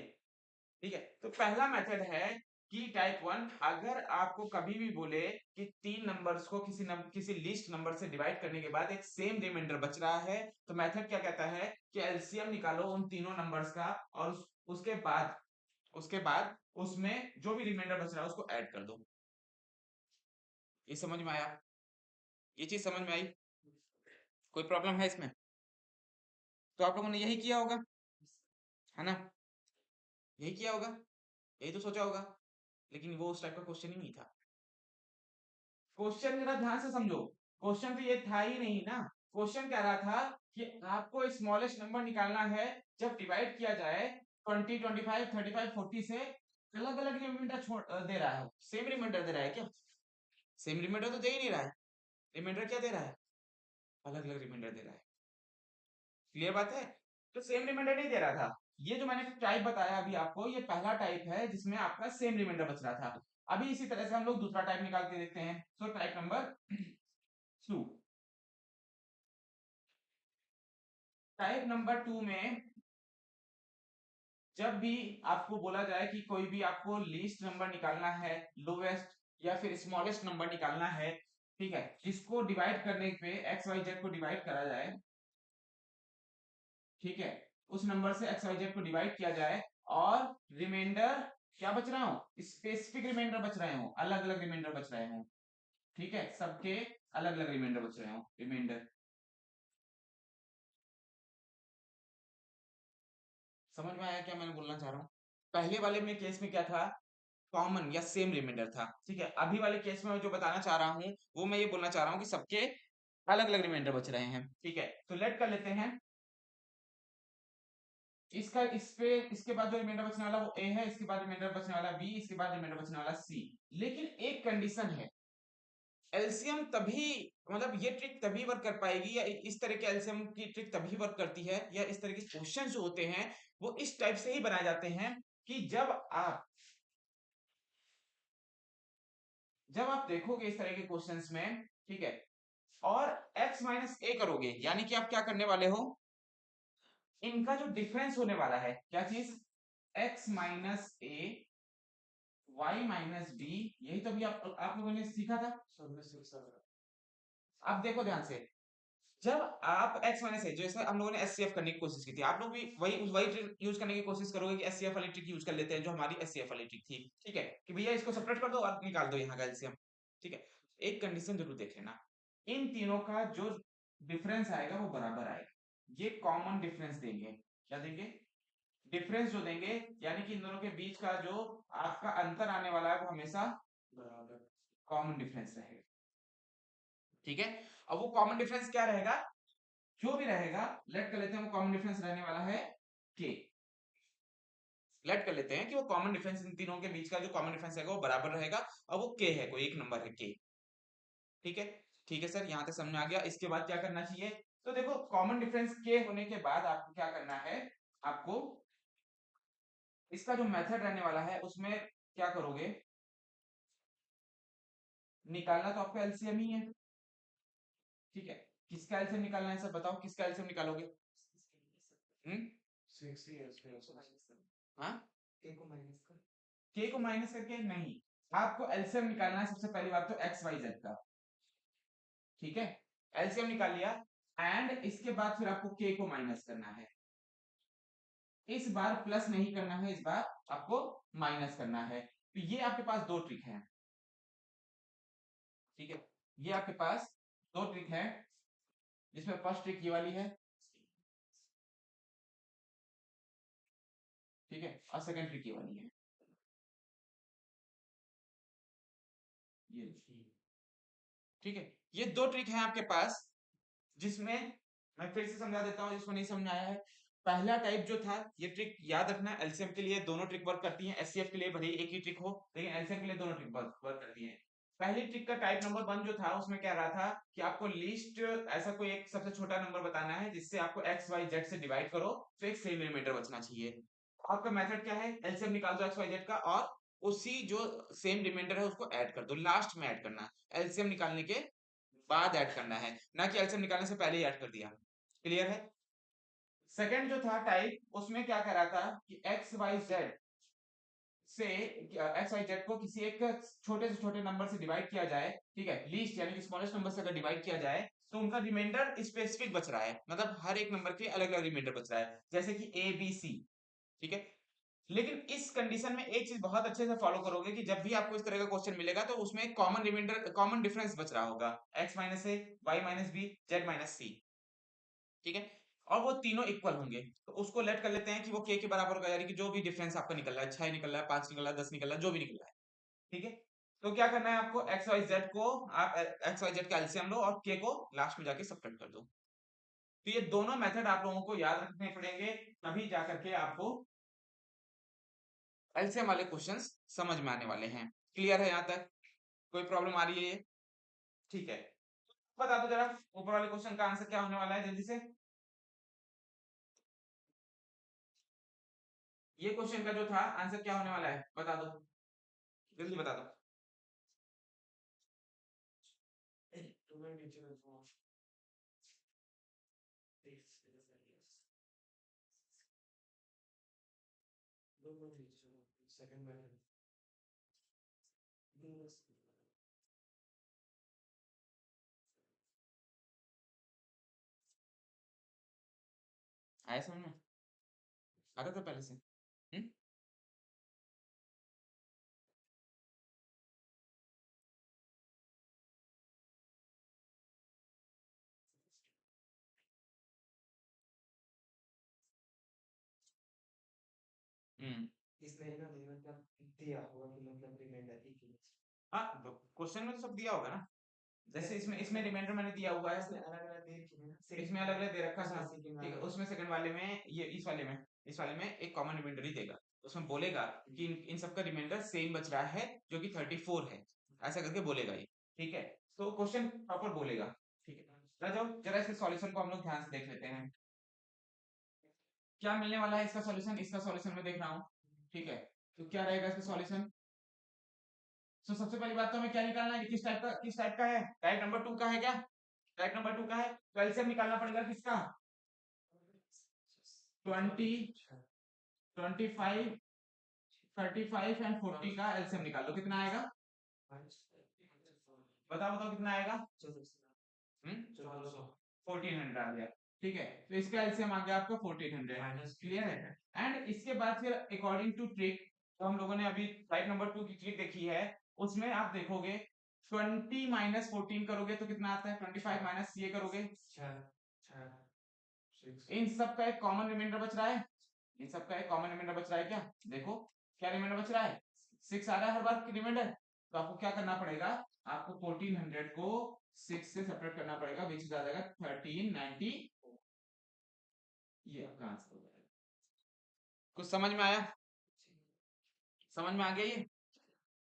ठीक है, तो पहला मेथड है कि टाइप 1, अगर आपको कभी भी बोले कि तीन नंबर्स को किसी लिस्ट नंबर से डिवाइड करने के बाद एक सेम रिमाइंडर बच रहा है, तो मेथड क्या कहता है कि एलसीएम निकालो उन तीनों नंबर्स का और उसके बाद उसमें जो भी रिमाइंडर बच रहा है उसको ऐड कर दो। ये समझ में आया? ये चीज समझ में आई? कोई प्रॉब्लम है इसमें? तो आप लोगों ने यही किया होगा, है ना? यही किया होगा, यही तो सोचा होगा, लेकिन वो उस टाइप का क्वेश्चन ही नहीं था। क्वेश्चन जरा ध्यान से समझो, क्वेश्चन तो ये था ही नहीं ना। क्वेश्चन कह रहा था कि आपको स्मॉलेस्ट नंबर निकालना है जब डिवाइड किया जाए 20, 25, 35, 40 से, अलग अलग रिमाइंडर दे रहा है, सेम रिमाइंडर दे रहा है क्या? सेम रिमाइंडर तो दे ही नहीं रहा है। रिमाइंडर क्या दे रहा है? अलग अलग रिमाइंडर दे रहा है। क्लियर बात है? तो सेम रिमाइंडर नहीं दे रहा था। ये जो मैंने टाइप बताया अभी आपको, ये पहला टाइप है जिसमें आपका सेम रिमाइंडर बच रहा था। अभी इसी तरह से हम लोग दूसरा टाइप निकाल के देखते हैं। So type number 2। Type number 2 में जब भी आपको बोला जाए कि कोई भी आपको लीस्ट नंबर निकालना है, लोवेस्ट या फिर स्मॉलेस्ट नंबर निकालना है, ठीक है, जिसको डिवाइड करने पे एक्स वाई जेड को डिवाइड करा जाए, ठीक है, उस नंबर से एक्स वाई जेड को डिवाइड किया जाए और रिमाइंडर क्या बच रहा हूँ, स्पेसिफिक रिमाइंडर बच रहे हो, अलग अलग रिमाइंडर बच रहे हो, ठीक है, सबके अलग अलग रिमाइंडर बच रहे हो, रिमाइंडर। समझ में आया क्या मैंने बोलना चाह रहा हूँ? पहले वाले में केस में क्या था? कॉमन या सेम रिमाइंडर था, ठीक है। अभी वाले केस में मैं जो बताना चाह रहा हूँ वो मैं ये बोलना चाह रहा हूँ कि सबके अलग अलग रिमाइंडर बच रहे हैं, ठीक है। तो लेट कर लेते हैं इसका, इस पे इसके बाद जो रिमाइंडर बचने वाला वो ए है, इसके बाद रिमाइंडर बचने वाला बी, इसके बाद रिमाइंडर बचने वाला सी। लेकिन एक कंडीशन है, एलसीएम तभी, मतलब ये ट्रिक तभी वर्क कर पाएगी, या इस तरह के एलसीएम की ट्रिक तभी वर्क करती है, या इस तरह के क्वेश्चन जो होते हैं वो इस टाइप से ही बनाए जाते हैं कि जब आप देखोगे इस तरह के क्वेश्चंस में, ठीक है, और x माइनस ए करोगे, यानी कि आप क्या करने वाले हो, इनका जो डिफरेंस होने वाला है, क्या चीज, x minus a, y minus B, यही तो अभी आप लोगों ने सीखा था। अब देखो ध्यान से, जब आप x माइनस ए, जैसे हम लोगों ने एचसीएफ करने की कोशिश की थी, आप लोग भी वही वही ट्रिक यूज करने की कोशिश करोगे कि एचसीएफ वाली ट्रिक यूज कर लेते हैं जो हमारी एचसीएफ वाली ट्रिक थी, ठीक है, कि भैया इसको सेपरेट कर दो और निकाल दो यहाँ का एलसीएम, ठीक है। एक कंडीशन जरूर देख लेना, इन तीनों का जो डिफरेंस आएगा वो बराबर आएगा, ये कॉमन डिफरेंस देंगे, क्या देंगे, डिफरेंस जो देंगे, यानी कि इन दोनों के बीच का जो आपका अंतर आने वाला है वो हमेशा बराबर, कॉमन डिफरेंस रहेगा, ठीक है। अब वो कॉमन डिफरेंस क्या रहेगा, जो भी रहेगा, लेट कर लेते हैं वो कॉमन डिफरेंस रहने वाला है के। लेट कर लेते हैं कि वो कॉमन डिफरेंस इन तीनों के बीच का जो कॉमन डिफरेंस है वो बराबर रहेगा, और वो के है, कोई एक नंबर है के, ठीक है। ठीक है सर, यहाँ तक समझ में आ गया। इसके बाद क्या करना चाहिए, तो देखो कॉमन डिफरेंस के होने के बाद आपको क्या करना है, आपको इसका जो मेथड रहने वाला है उसमें क्या करोगे, निकालना तो आपको एलसीएम ही है, ठीक है। किसका एलसीएम निकालना है सर, बताओ किसका एलसीएम निकालोगे? हम्म, हाँ, के को माइनस करके नहीं, आपको एलसीएम निकालना है सबसे पहली बात तो एक्स वाई जेड का, ठीक है। एलसीएम निकाल लिया, एंड इसके बाद फिर आपको के को माइनस करना है, इस बार प्लस नहीं करना है, इस बार आपको माइनस करना है। तो ये आपके पास दो ट्रिक है, ठीक है, ये आपके पास दो ट्रिक है, जिसमें फर्स्ट ट्रिक ये वाली है, ठीक है, और सेकंड ट्रिक ये वाली है, ये, ठीक है। ये दो ट्रिक है आपके पास, जिसमें मैं फिर से समझा देता हूँ जिसको नहीं समझ आया है। पहला टाइप जो था, ये ट्रिक याद रखना, एलसीएम के लिए दोनों ट्रिक वर्क करती हैं, एचसीएफ के लिए भले ही एक ही ट्रिक हो, लेकिन एलसीएम के लिए दोनों ट्रिक वर्क करती हैं। पहली ट्रिक का टाइप नंबर 1 जो था उसमें क्या रहा था कि आपको लीस्ट ऐसा कोई एक सबसे छोटा नंबर बताना है जिससे आपको एक्स वाई जेड से डिवाइड करो तो एक सेम रिमाइंडर बचना चाहिए। आपका मेथड क्या है, एलसीएम निकाल दो एक्स वाई जेड का और उसी जो सेम रिमाइंडर है उसको ऐड कर दो, लास्ट में ऐड करना है, एलसीएम निकालने के बाद ऐड करना है, ना कि एलसीएम निकालने से पहले ही ऐड कर दिया। क्लियर है? सेकंड जो था टाइप, उसमें क्या कह रहा था कि एक्स वाई जेड से, एक्स वाई जेड को किसी एक छोटे से छोटे नंबर से डिवाइड किया जाए, ठीक है, लीस्ट यानी कि स्मॉलेस्ट नंबर से अगर डिवाइड किया जाए तो उनका रिमाइंडर स्पेसिफिक बच रहा है, मतलब हर एक नंबर के अलग अलग रिमाइंडर बच रहा है, जैसे कि ए बी सी, ठीक है। लेकिन इस कंडीशन में एक चीज बहुत अच्छे से फॉलो करोगे कि जब भी आपको इस तरह का क्वेश्चन मिलेगा तो उसमें कॉमन रिमाइंडर, कॉमन डिफरेंस बच रहा होगा, X minus A, Y minus B, Z minus C, ठीक है। और वो तीनों इक्वल होंगे, तो उसको लेट कर लेते हैं कि वो के बराबर होगा, यानी कि जो भी डिफरेंस आपका निकल रहा है, 6 निकल रहा है, 5 निकल रहा है, 10 निकल रहा है, जो भी निकल रहा है, ठीक है। तो क्या करना है आपको, एक्स वाई जेड को आप एक्स वाई जेड का एलसीएम लो और के को लास्ट में जाके सब्ट्रैक्ट कर दो। तो ये दोनों मेथड आप लोगों को याद रखने पड़ेंगे, तभी जाकर के आपको एलसीएम वाले क्वेश्चंस समझ में आने वाले हैं। क्लियर है यहाँ तक? कोई प्रॉब्लम आ रही है ये? ठीक है, बता दो जरा ऊपर वाले क्वेश्चन का आंसर क्या होने वाला है जल्दी से। ये क्वेश्चन का जो था आंसर क्या होने वाला है बता दो, जल्दी बता दो। आया समझ में? आ रहा था पहले से? हम्म? हम्म। हाँ, क्वेश्चन में तो सब दिया होगा ना, जैसे इसमें इसमें रिमाइंडर मैंने दिया हुआ है, इसमें अलग अलग दे रखा था, ठीक है। उसमें सेकंड वाले में ये इस वाले में एक कॉमन रिमाइंडर ही देगा, उसमें बोलेगा कि इन सबका रिमाइंडर सेम बच रहा है जो कि 34 है, ऐसा करके बोलेगा ये, ठीक है। तो क्वेश्चन प्रॉपर बोलेगा, ठीक है। जरा जाओ जरा इसके सॉल्यूशन को हम लोग ध्यान से देख लेते हैं, क्या मिलने वाला है इसका सॉल्यूशन। इसका सॉल्यूशन मैं देख रहा हूँ, ठीक है। तो क्या रहेगा इसका सॉल्यूशन। तो सबसे पहली बात तो हमें क्या निकालना है, किस टाइप का है, टाइप नंबर 2 का है क्या, टाइप नंबर 2 का है, तो एलसीएम निकालना पड़ेगा किसका, 20, 25, 35 एंड 40 का एलसीएम निकाल लो, कितना आएगा, बताओ बताओ कितना आएगा। 1400 आ गया, ठीक है। तो इसका एलसीएम आ गया आपका 1400, क्लियर है। एंड इसके बाद फिर अकॉर्डिंग टू ट्रिक, तो हम लोगों ने अभी टाइप नंबर 2 की ट्रिक देखी है, उसमें आप देखोगे 20 माइनस 14 करोगे तो कितना आता है, 25 माइनस ये करोगे, इन सब का एक कॉमन रिमाइंडर बच रहा है, इन सब का एक कॉमन रिमाइंडर बच रहा है क्या, देखो क्या रिमाइंडर बच रहा है, 6 आ रहा है हर बार की रिमाइंडर। तो आपको क्या करना पड़ेगा, आपको 1400 को 6 से सेपरेट करना पड़ेगा, विच इज आ जाएगा 1390, ये आपका आंसर हो जाएगा। कुछ समझ में आया, समझ में आ गया ये,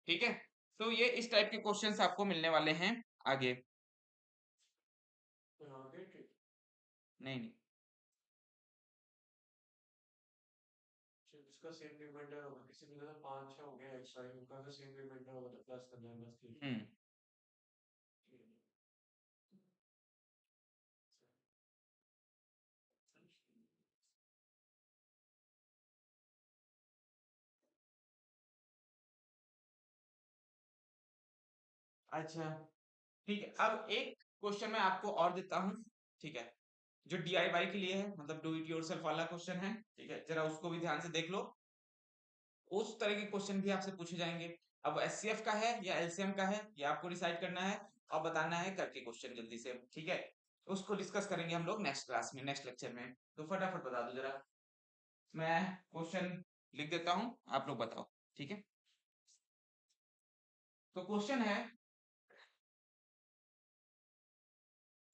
ठीक है। तो ये इस टाइप के क्वेश्चंस आपको मिलने वाले हैं आगे, नहीं नहीं, हम्म। अच्छा, ठीक है। अब एक क्वेश्चन मैं आपको और देता हूँ, ठीक है, जो डीआईवाई के लिए है, मतलब डू इट योरसेल्फ वाला क्वेश्चन है, ठीक है, जरा उसको भी ध्यान से देख लो। उस तरह के क्वेश्चन भी आपसे पूछे जाएंगे। अब एचसीएफ का है या एलसीएम का है, ये आपको डिसाइड करना है और बताना है करके क्वेश्चन जल्दी से, ठीक है। उसको डिस्कस करेंगे हम लोग नेक्स्ट क्लास में, नेक्स्ट लेक्चर में। तो फटाफट बता दो जरा, मैं क्वेश्चन लिख देता हूँ, आप लोग बताओ, ठीक है। तो क्वेश्चन है,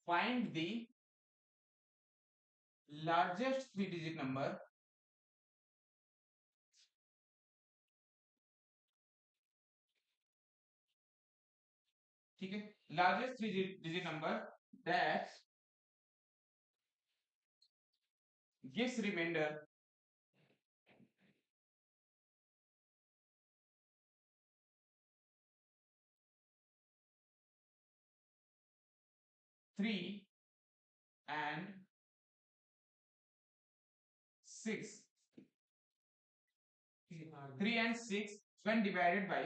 find the largest 3 digit number, ठीक है, largest 3 digit number that gives reminder 3 and 6, 3 and 6 when divided by,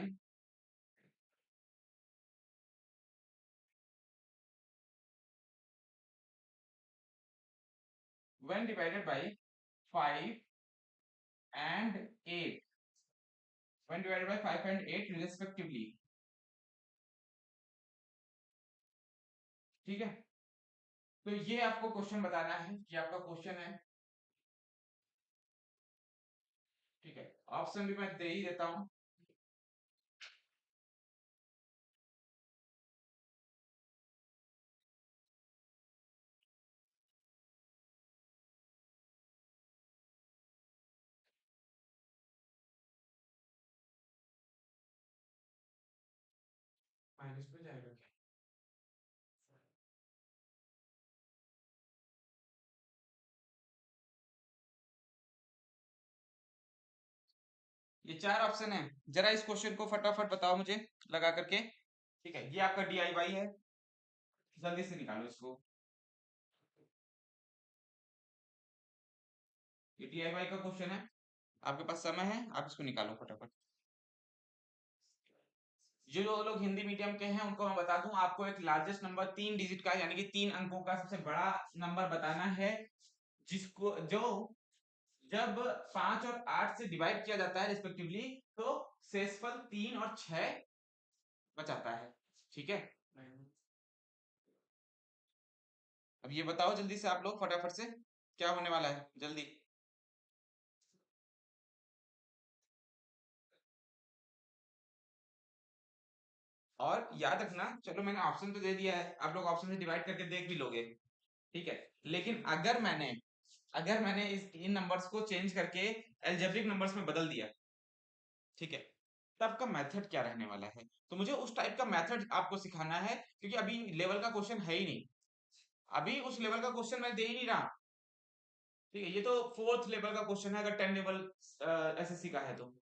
when divided by 5 and 8, when divided by 5 and 8 respectively, ठीक है। तो ये आपको क्वेश्चन बताना है, ये आपका क्वेश्चन है। ठीक है, ऑप्शन भी मैं दे ही देता हूँ। माइनस में जाएगा क्या? ये चार ऑप्शन है, जरा इस क्वेश्चन को फटाफट बताओ मुझे लगा करके। ठीक है, ये आपका DIY है, जल्दी से निकालो इसको। ये DIY का क्वेश्चन है, आपके पास समय है, आप इसको निकालो फटाफट। जो लोग हिंदी मीडियम के हैं उनको मैं बता दूं, आपको एक लार्जेस्ट नंबर 3 डिजिट का यानी कि 3 अंकों का सबसे बड़ा नंबर बताना है, जिसको जो जब 5 और 8 से डिवाइड किया जाता है रिस्पेक्टिवली, तो शेषफल 3 और 6 बचाता है। ठीक है, अब ये बताओ जल्दी से आप लोग फटाफट से, क्या होने वाला है जल्दी। और याद रखना, चलो मैंने ऑप्शन तो दे दिया है, आप लोग ऑप्शन से डिवाइड करके देख भी लोगे। ठीक है, लेकिन अगर मैंने इस इन नंबर्स को चेंज करके एल्जेब्रिक नंबर्स में बदल दिया, ठीक है, तब का मेथड क्या रहने वाला है, तो मुझे उस टाइप का मेथड आपको सिखाना है, क्योंकि अभी लेवल का क्वेश्चन है ही नहीं, अभी उस लेवल का क्वेश्चन मैं दे ही नहीं रहा। ठीक है, ये तो 4th लेवल का क्वेश्चन है, अगर 10 लेवल SSC का है तो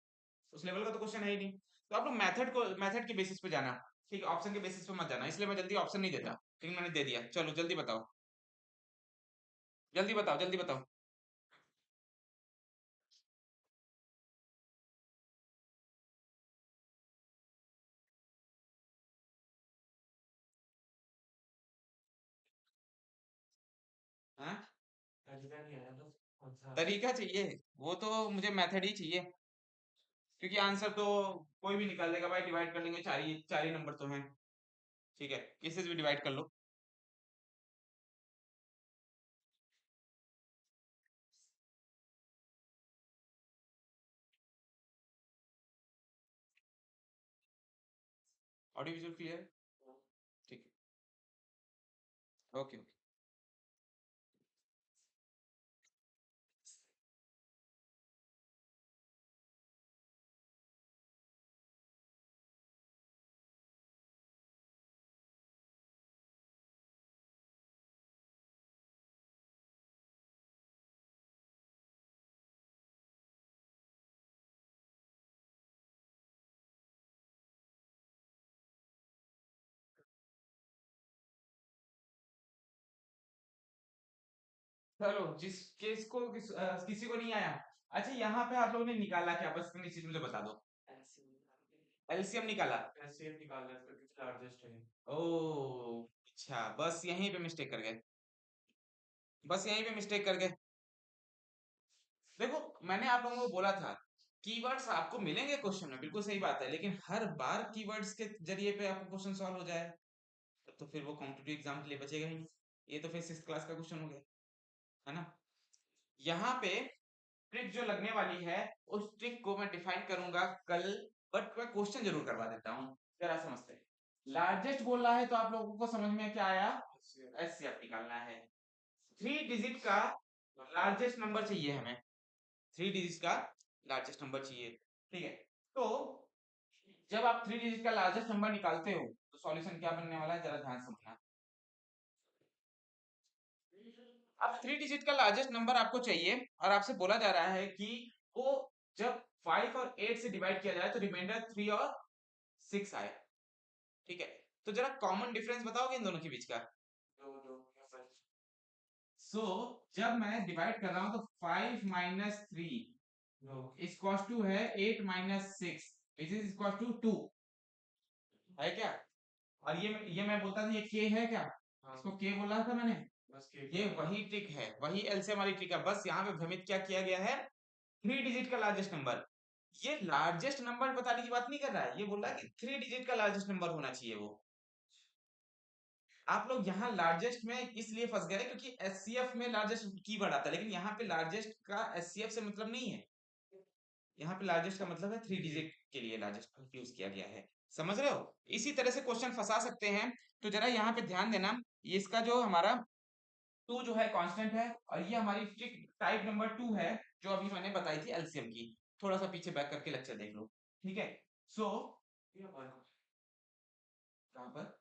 उस लेवल का तो क्वेश्चन है ही नहीं। तो आप लोग मेथड के बेसिस पे जाना। ठीक है, ऑप्शन के बेसिस पे मत जाना, इसलिए मैं जल्दी ऑप्शन नहीं देता, लेकिन मैंने दे दिया। चलो जल्दी बताओ, जल्दी बताओ, जल्दी बताओ। हाँ, तरीका चाहिए, वो तो मुझे मेथड ही चाहिए, क्योंकि आंसर तो कोई भी निकाल देगा भाई, डिवाइड कर लेंगे, चार ही नंबर तो हैं। ठीक है, किसी से भी डिवाइड कर लो। Audio visual clear? ठीक है, ओके ओके। चलो, किसी को नहीं आया। अच्छा, यहाँ पे आप लोगों ने निकाला क्या, बस इतनी चीज मुझे बता दो। एलसीएम निकाला, एलसीएम निकाला, लार्जेस्ट है। ओ अच्छा, बस यहीं पे मिस्टेक कर गए, बस यहीं पे मिस्टेक कर गए। देखो, मैंने आप लोगों को बोला था, कीवर्ड्स आपको मिलेंगे क्वेश्चन में, बिल्कुल सही बात है, लेकिन हर बार कीवर्ड्स के जरिए पे आपको क्वेश्चन सॉल्व हो जाए, तब तो फिर वो कॉम्पिटिटिव एग्जाम के लिए बचेगा ही नहीं। ये तो फिर 6th क्लास का क्वेश्चन हो गया, है ना। यहाँ पे ट्रिक जो लगने वाली है, उस ट्रिक को मैं डिफाइन करूंगा कल, बट मैं क्वेश्चन जरूर करवा देता हूँ, जरा समझते हैं। लार्जेस्ट बोल रहा है तो आप लोगों को समझ में क्या आया, एचसीएफ निकालना है। 3 डिजिट का लार्जेस्ट नंबर चाहिए हमें, 3 डिजिट का लार्जेस्ट नंबर चाहिए। ठीक है, तो जब आप 3 डिजिट का लार्जेस्ट नंबर निकालते हो, तो सॉल्यूशन क्या बनने वाला है, जरा ध्यान समझना। अब 3 डिजिट का लार्जेस्ट नंबर आपको चाहिए, और आपसे बोला जा रहा है कि वो जब 5 और 8 से डिवाइड किया जाए तो रिमाइंडर 3 और 6 आए। ठीक है, तो जरा कॉमन डिफरेंस बताओगे इन दोनों के बीच का। सो जब मैं डिवाइड कर रहा हूं तो 5 - 3 इक्वल्स टू है 8 - 6, विच इज इक्वल्स टू 2, है क्या। और ये मैं बोलता था ये के है क्या, इसको के बोला था मैंने, ये वही ट्रिक है, वही एलसीएम वाली ट्रिक है, बस यहाँ पे भ्रमित क्या किया गया है, 3 डिजिट का लार्जेस्ट नंबर। ये लार्जेस्ट नंबर बताने की बात नहीं कर रहा है, ये बोल रहा है कि 3 डिजिट का लार्जेस्ट नंबर होना चाहिए वो। आप लोग यहाँ लार्जेस्ट में इसलिए फंस गए क्योंकि एचसीएफ में लार्जेस्ट कीवर्ड आता है, लेकिन यहाँ पे लार्जेस्ट का एचसीएफ से मतलब नहीं है। यहाँ पे लार्जेस्ट का मतलब है 3 डिजिट के लिए लार्जेस्ट यूज किया गया है। समझ रहे हो? इसी तरह से क्वेश्चन फंसा सकते हैं। तो जरा यहाँ पे ध्यान देना, ये इसका जो हमारा 2 जो है कांस्टेंट है, और ये हमारी ट्रिक टाइप नंबर 2 है जो अभी मैंने बताई थी एलसीएम की। थोड़ा सा पीछे बैक करके लेक्चर देख लो। ठीक है, सो कहाँ पर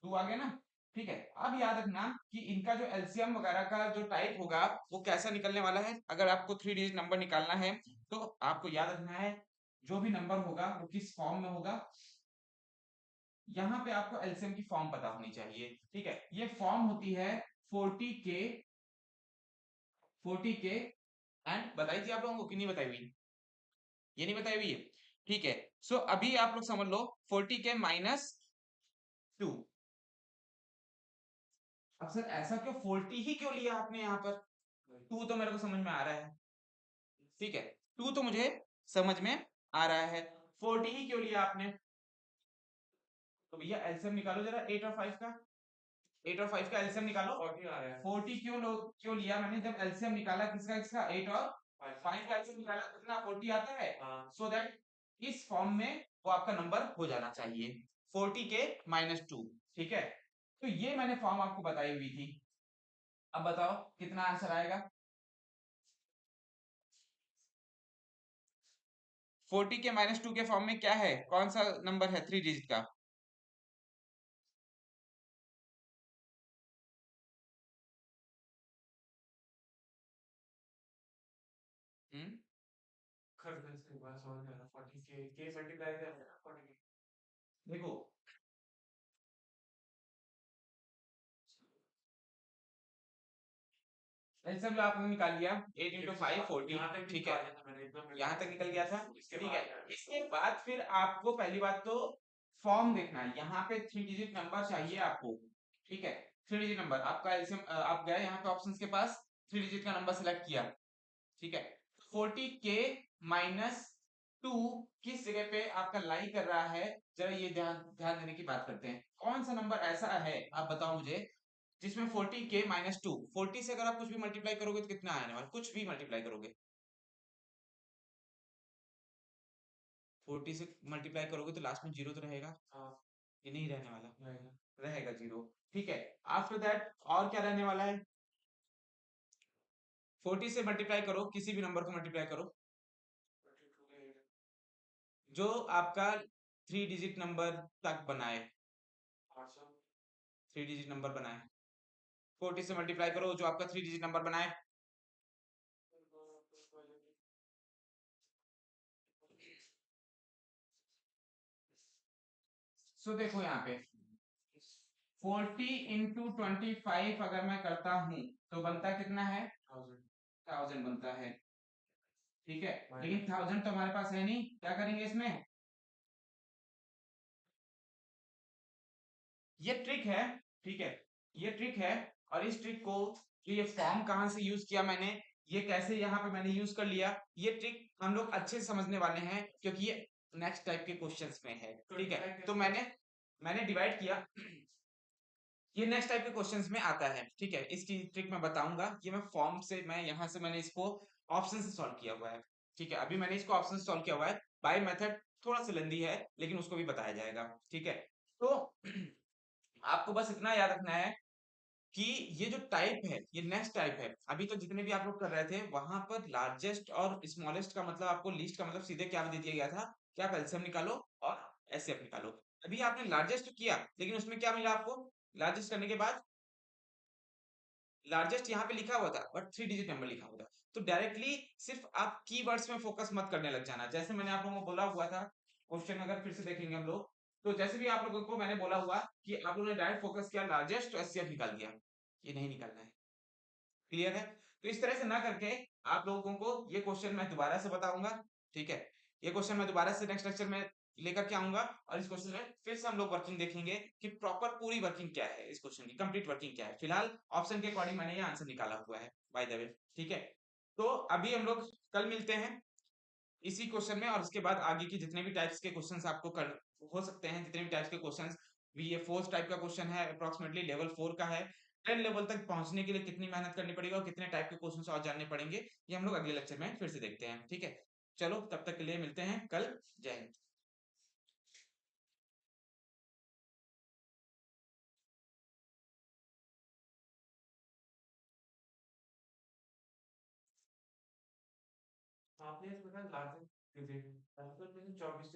2 आ गया ना? ठीक है, अब याद रखना कि इनका जो एलसीएम वगैरह का जो टाइप होगा वो कैसा निकलने वाला है। अगर आपको 3 डिजिट नंबर निकालना है तो आपको याद रखना है जो भी नंबर होगा वो किस फॉर्म में होगा। यहाँ पे आपको एलसीएम की फॉर्म पता होनी चाहिए। ठीक है, ये फॉर्म होती है 40k, 40k एंड बताई थी आप लोगों को कि नहीं बताई हुई? ये नहीं बताई हुई है। ठीक है, सो अभी आप लोग समझ लो 40k माइनस 2। अब सर ऐसा क्यों 40 ही क्यों लिया आपने यहाँ पर? 2 तो मेरे को समझ में आ रहा है। ठीक है, 2 तो मुझे समझ में आ रहा है, 40 ही क्यों लिया आपने? तो भैया एलसीएम निकालो जरा 8 और 5 का। 8 और 5 का एलसीएम निकालो। 40 आ रहा है। 40 क्यों लिया मैंने? जब एलसीएम निकाला किसका किसका 8 और 5 का एलसीएम निकाला, कितना 40 आता है। सो दैट इस फॉर्म में वो आपका नंबर हो जाना चाहिए 40k माइनस 2। ठीक है, तो ये मैंने फॉर्म आपको बताई हुई थी। अब बताओ कितना आंसर आएगा? 40k माइनस 2 के फॉर्म में क्या है, कौन सा नंबर है 3 डिजिट का? हम्म, देखो एलसीएम जो आपने निकाल लिया 8 इंटू 5 40। ठीक है, यहाँ तक निकल गया था। ठीक है, इसके बाद फिर आपको पहली बात तो फॉर्म देखना है। यहाँ पे 3 डिजिट नंबर चाहिए आपको। ठीक है, 3 डिजिट नंबर आपका एलसीएम, आप गए यहाँ पे ऑप्शंस के पास, 3 डिजिट का नंबर सिलेक्ट किया। ठीक है, 40k माइनस 2 किस जगह पे आपका लाई कर रहा है, जरा ये ध्यान ध्यान देने की बात करते हैं। कौन सा नंबर ऐसा है आप बताओ मुझे जिसमें 40k माइनस 2, 40 से अगर आप कुछ भी मल्टीप्लाई करोगे तो कितना आने वाला, कुछ भी मल्टीप्लाई करोगे 40 से मल्टीप्लाई करोगे तो लास्ट में जीरो तो रहेगा। ये नहीं रहने वाला, रहेगा जीरो। ठीक है, आफ्टर दैट और क्या रहने वाला है? 40 से मल्टीप्लाई करो, किसी भी नंबर को मल्टीप्लाई करो जो आपका 3 डिजिट नंबर तक बनाए, 3 डिजिट नंबर बनाए। 40 से मल्टीप्लाई करो जो आपका 3 डिजिट नंबर बनाए। सो देखो यहाँ पे 40 इंटू 25 अगर मैं करता हूं तो बनता कितना है? 1000 बनता है। ठीक है, लेकिन 1000 तो हमारे पास है नहीं, क्या करेंगे इसमें? ये ट्रिक है। ठीक है, ये ट्रिक है, और इस ट्रिक को जो ये फॉर्म कहाँ से यूज किया मैंने, ये कैसे यहाँ पे मैंने यूज कर लिया, ये ट्रिक हम लोग अच्छे से समझने वाले हैं क्योंकि ये नेक्स्ट टाइप के क्वेश्चंस में है। ठीक है, तो मैंने मैंने डिवाइड किया, ये नेक्स्ट टाइप के क्वेश्चंस में आता है। ठीक है, इसकी ट्रिक मैं बताऊंगा। ये मैं फॉर्म से, मैं यहाँ से मैंने इसको ऑप्शन से सॉल्व किया हुआ है। ठीक है, अभी मैंने इसको ऑप्शन से सॉल्व किया हुआ है। बाय मेथड थोड़ा सा लेंदी है लेकिन उसको भी बताया जाएगा। ठीक है, तो आपको बस इतना याद रखना है कि ये जो टाइप है ये नेक्स्ट टाइप है। अभी तो जितने भी आप लोग कर रहे थे वहां पर लार्जेस्ट और स्मॉलेस्ट का मतलब, आपको लीस्ट का मतलब सीधे क्या दे दिया गया था कि आप एलसीएम निकालो और एचसीएफ निकालो। अभी आपने लार्जेस्ट किया लेकिन उसमें क्या मिला आपको? लार्जेस्ट करने के बाद लार्जेस्ट यहाँ पे लिखा हुआ था बट 3 डिजिट नंबर लिखा हुआ था। तो डायरेक्टली सिर्फ आप कीवर्ड्स में फोकस मत करने लग जाना। जैसे मैंने आप लोगों को बोला हुआ था, क्वेश्चन अगर फिर से देखेंगे हम लोग, तो जैसे भी आप लोगों को मैंने बोला हुआ कि आप लोगों ने डायरेक्ट फोकस किया लार्जेस्ट तो एचसीएफ निकाल दिया, ये नहीं निकालना है। क्लियर है? तो इस तरह से ना करके आप लोगों को ये क्वेश्चन मैं दोबारा से बताऊंगा। ठीक है, ये क्वेश्चन मैं दोबारा से नेक्स्ट लेक्चर में लेकर के आऊंगा, और इस क्वेश्चन में फिर से हम लोग वर्किंग देखेंगे कि प्रॉपर पूरी वर्किंग क्या है, इस क्वेश्चन की कंप्लीट वर्किंग क्या है। फिलहाल ऑप्शन के अकॉर्डिंग मैंने ये आंसर निकाला हुआ है बाय द वे। ठीक है, तो अभी हम लोग कल मिलते हैं इसी क्वेश्चन में, और उसके बाद आगे की जितने भी टाइप्स के क्वेश्चंस आपको कर हो सकते हैं, जितने भी टाइप्स के क्वेश्चंस VA4 टाइप का क्वेश्चन है, अप्रॉक्सिमेटली लेवल 4 का है। 10 लेवल तक पहुँचने के लिए कितनी मेहनत करनी पड़ेगी और कितने टाइप के क्वेश्चन्स और जानने पड़ेंगे, ये हम लोग अगले लेक्चर में फिर से देखते हैं, ठीक है? चलो तब तक के लिए मिलते हैं कल। जय हिंद। आपने इस प्रकार लास्ट 24